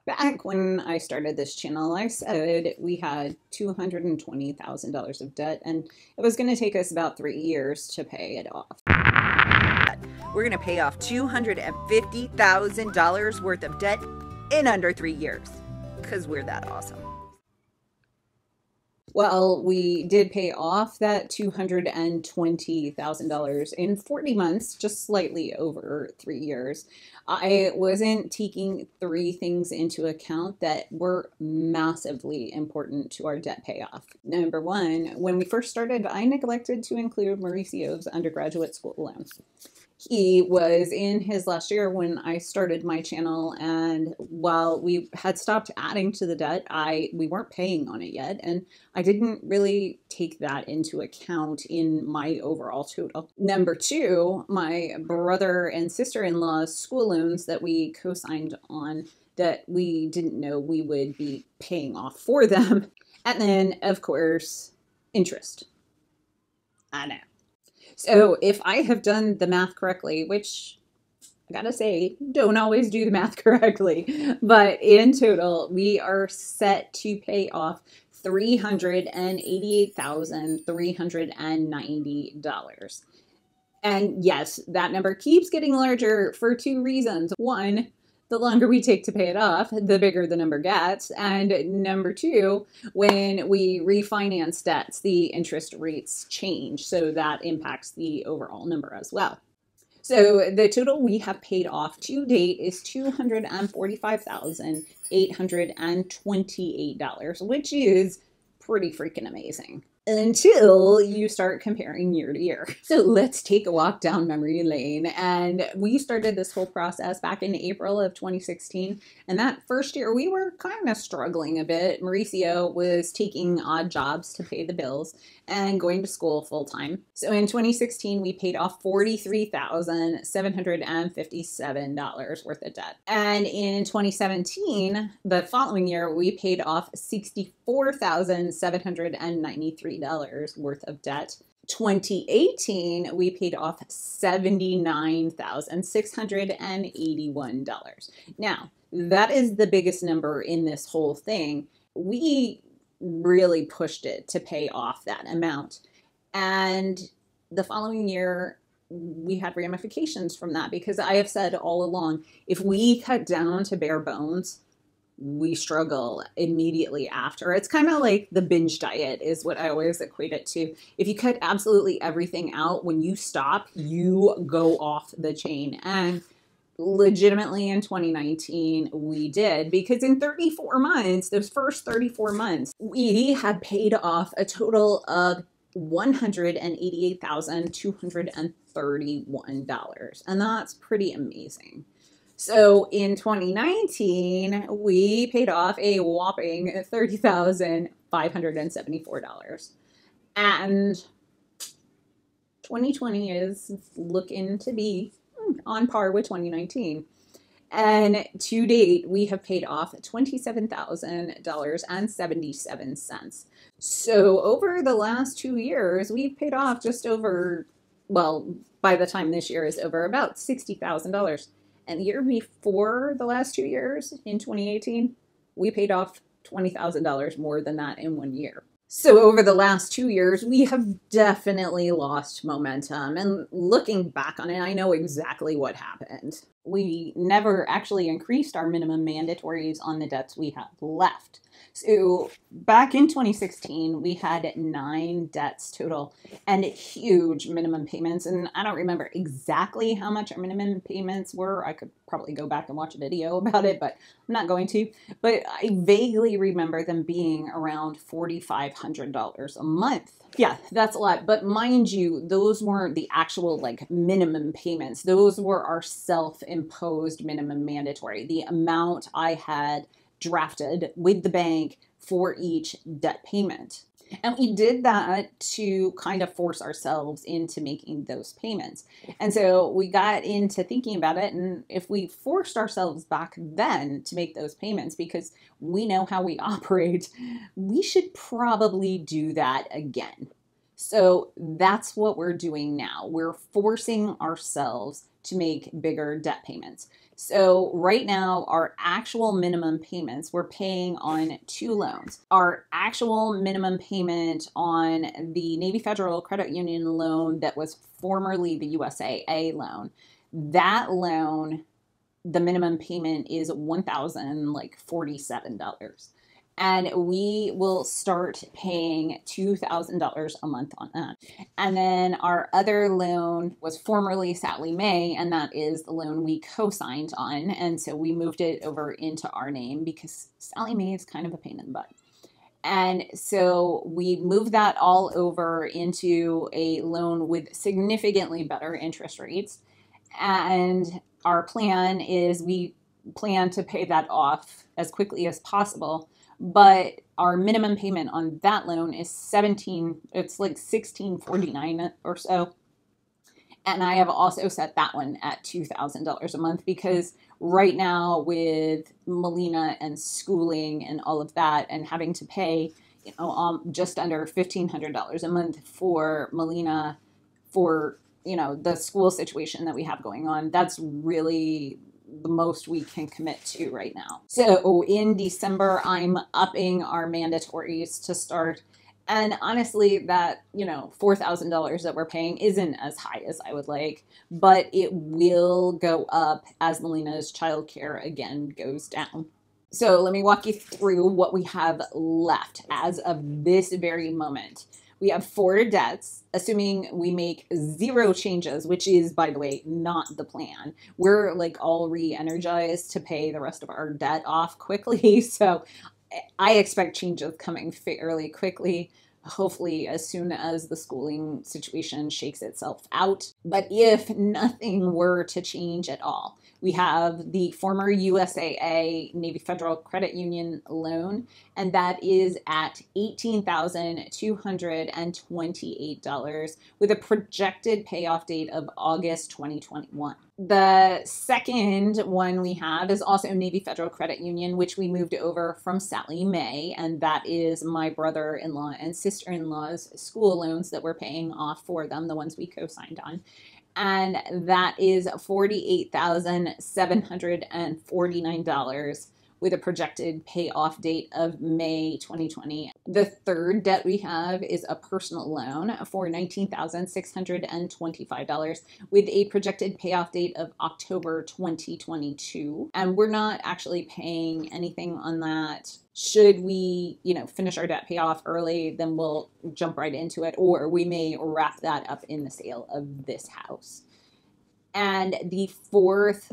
Back when I started this channel, I said we had $220,000 of debt, and it was going to take us about 3 years to pay it off. We're going to pay off $250,000 worth of debt in under 3 years, because we're that awesome. Well, we did pay off that $220,000 in 40 months, just slightly over 3 years. I wasn't taking 3 things into account that were massively important to our debt payoff. Number one, when we first started, I neglected to include Mauricio's undergraduate school loans. He was in his last year when I started my channel, and while we had stopped adding to the debt, we weren't paying on it yet, and I didn't really take that into account in my overall total. Number two, my brother and sister-in-law's school loans that we co-signed on that we didn't know we would be paying off for them. And then, of course, interest. I know. So if I have done the math correctly, which I gotta say, don't always do the math correctly, but in total, we are set to pay off $388,390. And yes, that number keeps getting larger for 2 reasons. One, the longer we take to pay it off, the bigger the number gets. And number 2, when we refinance debts, the interest rates change. So that impacts the overall number as well. So the total we have paid off to date is $245,828, which is pretty freaking amazing. Until you start comparing year to year. So let's take a walk down memory lane. And we started this whole process back in April of 2016. And that first year we were kind of struggling a bit. Mauricio was taking odd jobs to pay the bills and going to school full time. So in 2016, we paid off $43,757 worth of debt. And in 2017, the following year, we paid off $64,793 worth of debt. 2018, we paid off $79,681. Now, that is the biggest number in this whole thing. We really pushed it to pay off that amount. And the following year, we had ramifications from that because I have said all along, if we cut down to bare bones, we struggle immediately after. It's kind of like the binge diet is what I always equate it to. If you cut absolutely everything out, when you stop, you go off the chain. And legitimately in 2019, we did, because in 34 months, those first 34 months, we had paid off a total of $188,231. And that's pretty amazing. So in 2019, we paid off a whopping $30,574. And 2020 is looking to be on par with 2019. And to date, we have paid off $27,000.77. So over the last 2 years, we've paid off just over, well, by the time this year is over, about $60,000. And the year before the last 2 years, in 2018, we paid off $20,000 more than that in 1 year. So over the last 2 years, we have definitely lost momentum. And looking back on it, I know exactly what happened. We never actually increased our minimum mandatories on the debts we have left. So back in 2016, we had 9 debts total and huge minimum payments. And I don't remember exactly how much our minimum payments were. I could probably go back and watch a video about it, but I'm not going to. But I vaguely remember them being around $4,500 a month. Yeah, that's a lot. But mind you, those weren't the actual like minimum payments. Those were our self-imposed minimum mandatory, the amount I had drafted with the bank for each debt payment. And we did that to kind of force ourselves into making those payments. And so we got into thinking about it. And if we forced ourselves back then to make those payments because we know how we operate, we should probably do that again. So that's what we're doing now. We're forcing ourselves to make bigger debt payments. So right now, our actual minimum payments, we're paying on 2 loans. Our actual minimum payment on the Navy Federal Credit Union loan that was formerly the USAA loan, that loan, the minimum payment is $1,047. And we will start paying $2,000 a month on that. And then our other loan was formerly Sallie Mae, and that is the loan we co-signed on. And so we moved it over into our name because Sallie Mae is kind of a pain in the butt. And so we moved that all over into a loan with significantly better interest rates. And our plan is we plan to pay that off as quickly as possible. But our minimum payment on that loan is it's like $16.49 or so. And I have also set that one at $2,000 a month because right now with Melina and schooling and all of that and having to pay, just under $1,500 a month for Melina for, the school situation that we have going on, that's really the most we can commit to right now. So in December, I'm upping our mandatories to start. And honestly, that, $4,000 that we're paying isn't as high as I would like, but it will go up as Melina's childcare again goes down. So let me walk you through what we have left as of this very moment. We have 4 debts, assuming we make 0 changes, which is, by the way, not the plan. We're like all re-energized to pay the rest of our debt off quickly. So I expect changes coming fairly quickly, hopefully as soon as the schooling situation shakes itself out. But if nothing were to change at all, we have the former USAA Navy Federal Credit Union loan, and that is at $18,228 with a projected payoff date of August 2021. The second one we have is also Navy Federal Credit Union, which we moved over from Sallie Mae, and that is my brother-in-law and sister-in-law's school loans that we're paying off for them, the ones we co-signed on. And that is $48,749 with a projected payoff date of May 2020. The third debt we have is a personal loan for $19,625 with a projected payoff date of October 2022. And we're not actually paying anything on that. Should we, finish our debt payoff early, then we'll jump right into it, or we may wrap that up in the sale of this house. And the fourth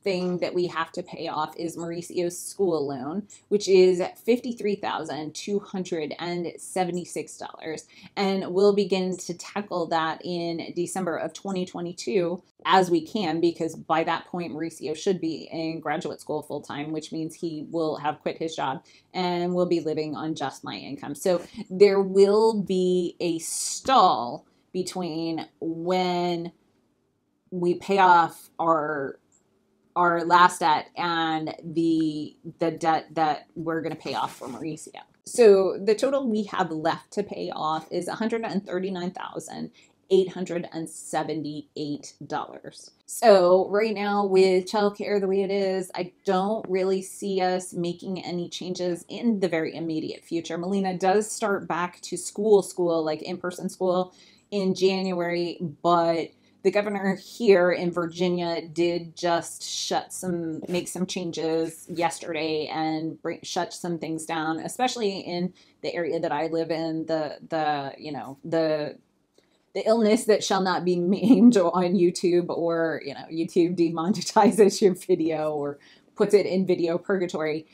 thing that we have to pay off is Mauricio's school loan, which is $53,276. And we'll begin to tackle that in December of 2022 as we can, because by that point, Mauricio should be in graduate school full time, which means he will have quit his job and will be living on just my income. So there will be a stall between when we pay off our last debt and the debt that we're going to pay off for Mauricio. So the total we have left to pay off is $139,878. So right now with childcare the way it is, I don't really see us making any changes in the very immediate future. Melina does start back to school, like in-person school in January, but the governor here in Virginia did just make some changes yesterday and shut some things down, especially in the area that I live in. The illness that shall not be named on YouTube, or YouTube demonetizes your video or puts it in video purgatory.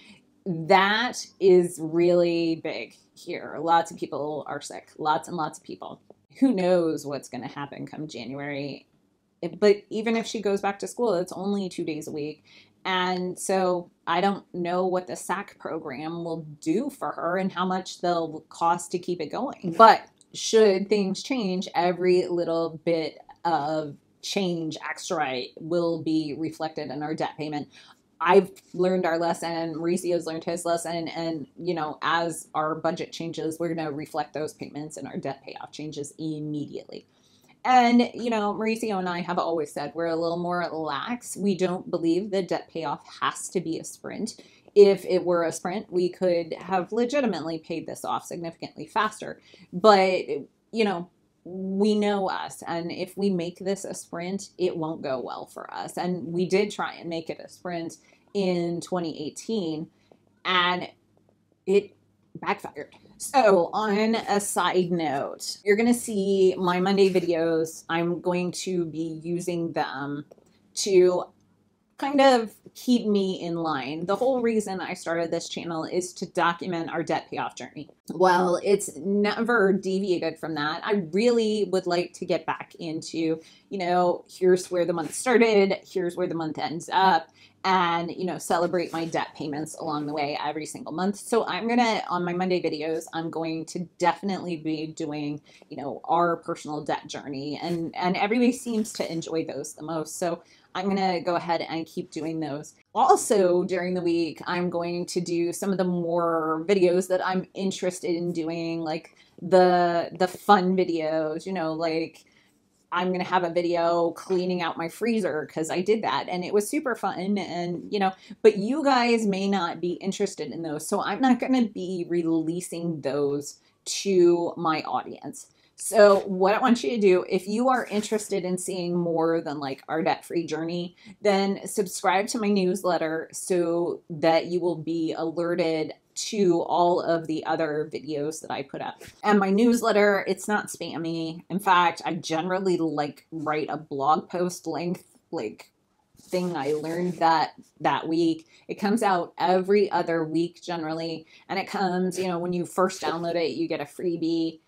That is really big here. Lots of people are sick. Lots and lots of people. Who knows what's going to happen come January. But even if she goes back to school, it's only 2 days a week. And so I don't know what the SAC program will do for her and how much they'll cost to keep it going. But should things change, every little bit of change extra will be reflected in our debt payment. I've learned our lesson, Mauricio's learned his lesson, and, as our budget changes, we're going to reflect those payments and our debt payoff changes immediately. And, Mauricio and I have always said we're a little more lax. We don't believe the debt payoff has to be a sprint. If it were a sprint, we could have legitimately paid this off significantly faster. But, you know, we know us. And if we make this a sprint, it won't go well for us. And we did try and make it a sprint in 2018, and it backfired. So, on a side note, you're going to see my Monday videos. I'm going to be using them to kind of keep me in line. The whole reason I started this channel is to document our debt payoff journey. Well, it's never deviated from that. I really would like to get back into, here's where the month started, here's where the month ends up, and, celebrate my debt payments along the way every single month. So on my Monday videos, I'm going to definitely be doing, our personal debt journey, and everybody seems to enjoy those the most. So I'm going to go ahead and keep doing those. Also, during the week, I'm going to do some of the more videos that I'm interested in doing, like the fun videos, like I'm going to have a video cleaning out my freezer because I did that and it was super fun. And, but you guys may not be interested in those. So I'm not going to be releasing those to my audience. So what I want you to do, if you are interested in seeing more than like our debt-free journey, then subscribe to my newsletter so that you will be alerted to all of the other videos that I put up. And my newsletter, it's not spammy. In fact, I generally write a blog post length thing I learned that week. It comes out every other week generally, and it comes, when you first download it, you get a freebie.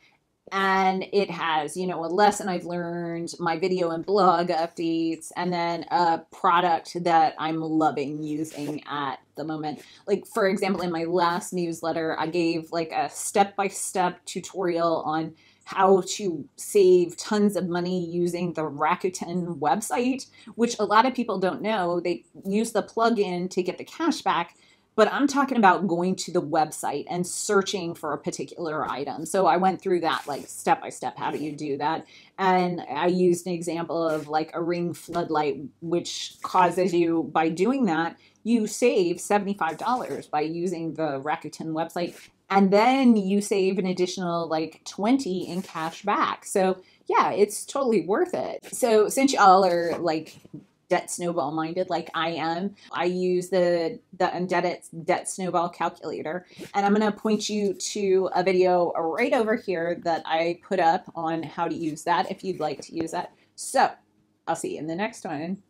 And it has, a lesson I've learned, my video and blog updates, and then a product that I'm loving using at the moment. Like, for example, in my last newsletter, I gave a step-by-step tutorial on how to save tons of money using the Rakuten website, which a lot of people don't know. They use the plugin to get the cash back. But I'm talking about going to the website and searching for a particular item. So I went through that step by step. How do you do that? And I used an example of a ring floodlight, which causes you, by doing that, you save $75 by using the Rakuten website. And then you save an additional $20 in cash back. So yeah, it's totally worth it. So since y'all are debt snowball minded like I am, I use the Undead Debt Snowball calculator, and I'm going to point you to a video right over here that I put up on how to use that if you'd like to use that. So I'll see you in the next one.